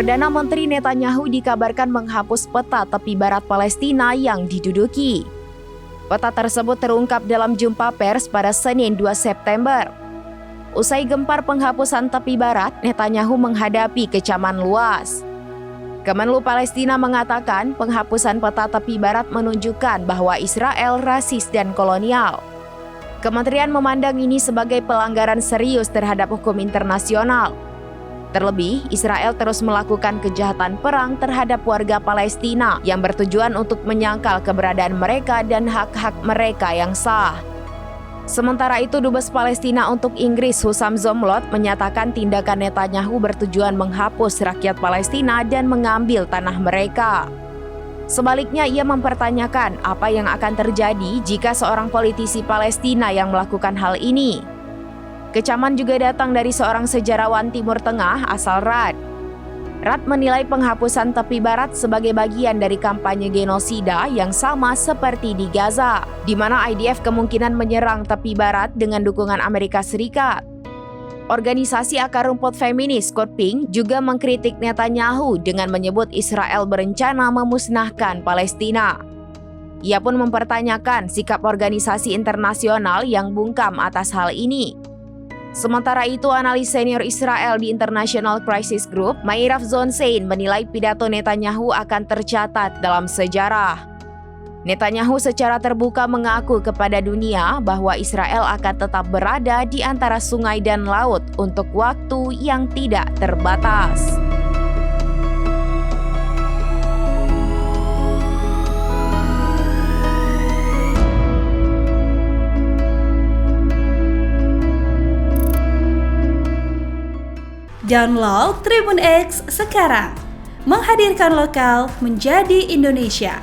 Perdana Menteri Netanyahu dikabarkan menghapus peta tepi barat Palestina yang diduduki. Peta tersebut terungkap dalam jumpa pers pada Senin 2 September. Usai gempar penghapusan tepi barat, Netanyahu menghadapi kecaman luas. Kemenlu Palestina mengatakan penghapusan peta tepi barat menunjukkan bahwa Israel rasis dan kolonial. Kementerian memandang ini sebagai pelanggaran serius terhadap hukum internasional. Terlebih, Israel terus melakukan kejahatan perang terhadap warga Palestina yang bertujuan untuk menyangkal keberadaan mereka dan hak-hak mereka yang sah. Sementara itu, Dubes Palestina untuk Inggris Hussam Zomlot menyatakan tindakan Netanyahu bertujuan menghapus rakyat Palestina dan mengambil tanah mereka. Sebaliknya, ia mempertanyakan apa yang akan terjadi jika seorang politisi Palestina yang melakukan hal ini. Kecaman juga datang dari seorang sejarawan Timur Tengah asal Rad. Rad menilai penghapusan tepi barat sebagai bagian dari kampanye genosida yang sama seperti di Gaza, di mana IDF kemungkinan menyerang tepi barat dengan dukungan Amerika Serikat. Organisasi akar rumput feminis Code Pink juga mengkritik Netanyahu dengan menyebut Israel berencana memusnahkan Palestina. Ia pun mempertanyakan sikap organisasi internasional yang bungkam atas hal ini. Sementara itu, analis senior Israel di International Crisis Group, Meirav Zonsein, menilai pidato Netanyahu akan tercatat dalam sejarah. Netanyahu secara terbuka mengaku kepada dunia bahwa Israel akan tetap berada di antara sungai dan laut untuk waktu yang tidak terbatas. Download Tribun X sekarang, menghadirkan lokal menjadi Indonesia.